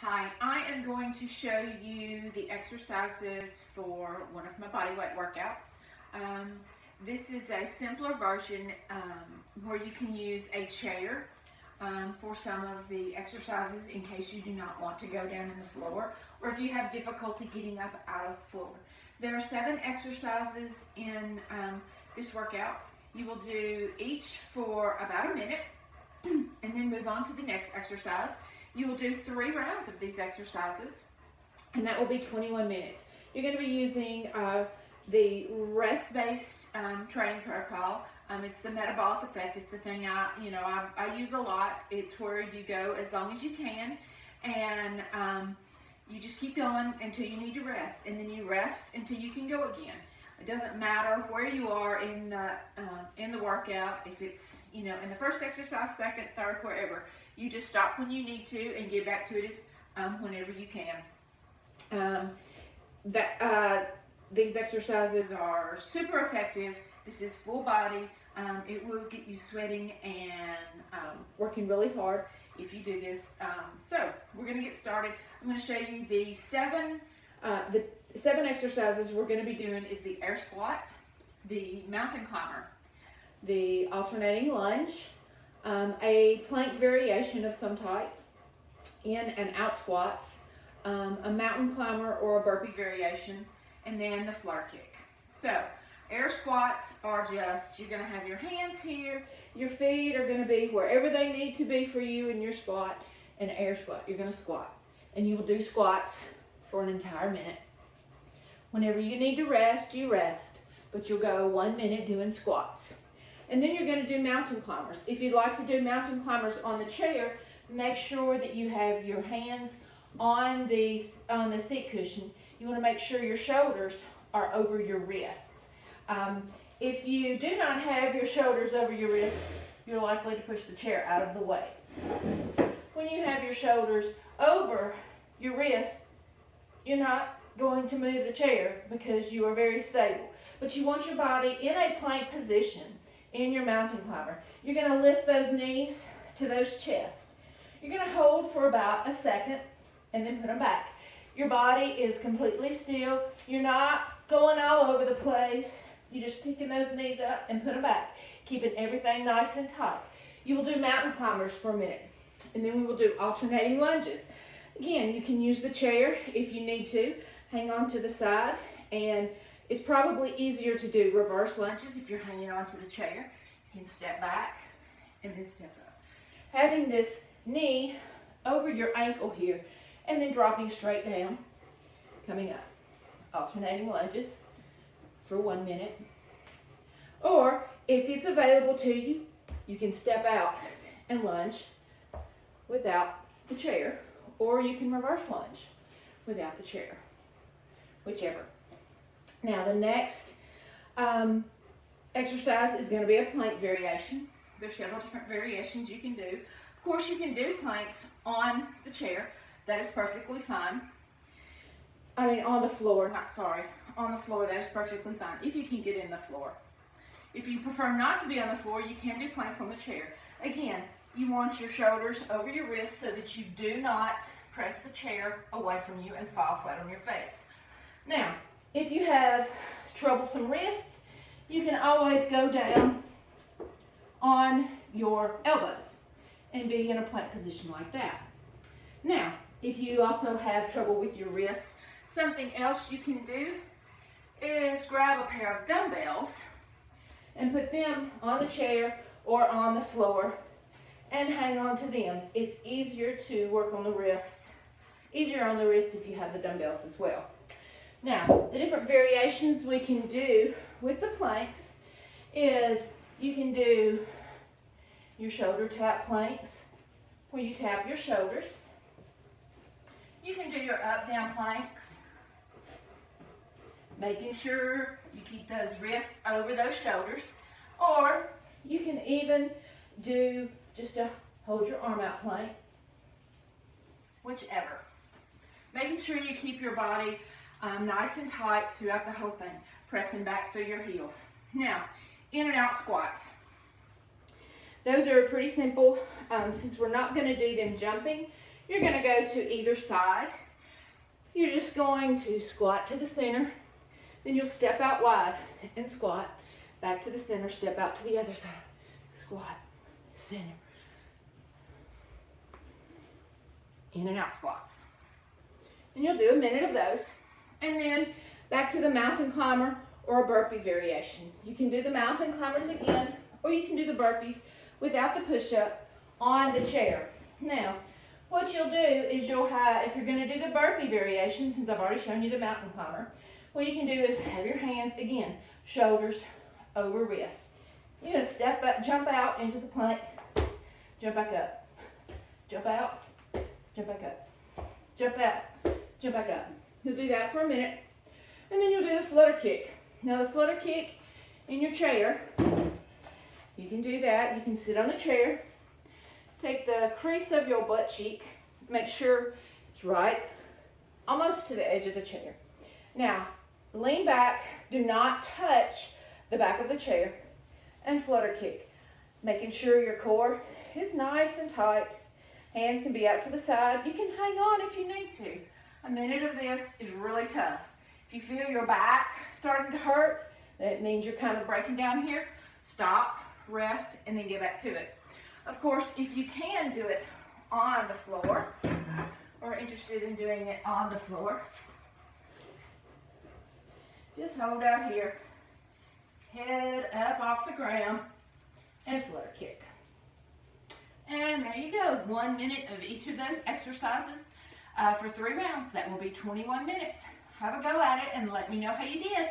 Hi, I am going to show you the exercises for one of my bodyweight workouts. This is a simpler version where you can use a chair for some of the exercises in case you do not want to go down in the floor or if you have difficulty getting up out of the floor. There are 7 exercises in this workout. You will do each for about a minute and then move on to the next exercise. You will do 3 rounds of these exercises, and that will be 21 minutes. You're going to be using the rest-based training protocol. It's the metabolic effect. It's the thing I use a lot. It's where you go as long as you can, and you just keep going until you need to rest, and then you rest until you can go again. It doesn't matter where you are in the workout. If it's in the first exercise, second, third, wherever, you just stop when you need to and get back to it whenever you can. These exercises are super effective. This is full body. It will get you sweating and working really hard if you do this. So we're going to get started. I'm going to show you the 7 exercises we're going to be doing is the air squat, the mountain climber, the alternating lunge, a plank variation of some type, in and out squats, a mountain climber or a burpee variation, and then the floor kick. So air squats are just, you're going to have your hands here, your feet are going to be wherever they need to be for you in your squat. An air squat, you're going to squat, and you will do squats for an entire minute. Whenever you need to rest, you rest, but you'll go 1 minute doing squats. And then you're going to do mountain climbers. If you'd like to do mountain climbers on the chair, make sure that you have your hands on the seat cushion. You want to make sure your shoulders are over your wrists. If you do not have your shoulders over your wrists, you're likely to push the chair out of the way. When you have your shoulders over your wrist, you're not going to move the chair because you are very stable. But you want your body in a plank position in your mountain climber. You're going to lift those knees to those chests. You're going to hold for about a second and then put them back. Your body is completely still. You're not going all over the place. You're just picking those knees up and put them back, keeping everything nice and tight. You will do mountain climbers for a minute, and then we will do alternating lunges. Again, you can use the chair if you need to. Hang on to the side, and it's probably easier to do reverse lunges if you're hanging onto the chair. You can step back and then step up. Having this knee over your ankle here, and then dropping straight down, coming up. Alternating lunges for 1 minute. Or if it's available to you, you can step out and lunge without the chair, or you can reverse lunge without the chair, whichever. Now the next exercise is going to be a plank variation. There's several different variations you can do. Of course, you can do planks on the chair. That is perfectly fine. I mean on the floor, on the floor, that is perfectly fine if you can get in the floor. If you prefer not to be on the floor, you can do planks on the chair. Again, you want your shoulders over your wrists so that you do not press the chair away from you and fall flat on your face. Now, if you have troublesome wrists, you can always go down on your elbows and be in a plank position like that. Now, if you also have trouble with your wrists, something else you can do is grab a pair of dumbbells and put them on the chair or on the floor and hang on to them. It's easier to work on the wrists, easier on the wrists if you have the dumbbells as well. Now, the different variations we can do with the planks is you can do your shoulder tap planks where you tap your shoulders. You can do your up-down planks, making sure you keep those wrists over those shoulders. Or you can even do just a hold your arm out plank, whichever. Making sure you keep your body nice and tight throughout the whole thing, pressing back through your heels. Now, in and out squats. Those are pretty simple. Since we're not going to do them jumping, You're going to go to either side. You're just going to squat to the center. Then you'll step out wide and squat. Back to the center, step out to the other side. Squat, center. In and out squats. And you'll do a minute of those. And then back to the mountain climber or a burpee variation. You can do the mountain climbers again, or you can do the burpees without the push-up on the chair. Now, what you'll do is you'll have, if you're going to do the burpee variation, since I've already shown you the mountain climber, what you can do is have your hands, again, shoulders over wrists. You're going to step up, jump out into the plank, jump back up, jump out, jump back up, jump out, jump back up. You'll do that for a minute, and then you'll do the flutter kick. Now the flutter kick in your chair, you can do that. You can sit on the chair, take the crease of your butt cheek, make sure it's right, almost to the edge of the chair. Now, lean back, do not touch the back of the chair, and flutter kick. Making sure your core is nice and tight. Hands can be out to the side. You can hang on if you need to. A minute of this is really tough. If you feel your back starting to hurt, that means you're kind of breaking down here. Stop, rest, and then get back to it. Of course, if you can do it on the floor, or interested in doing it on the floor, just hold out here, head up off the ground, and flutter kick. And there you go, 1 minute of each of those exercises for 3 rounds. That will be 21 minutes. Have a go at it and let me know how you did.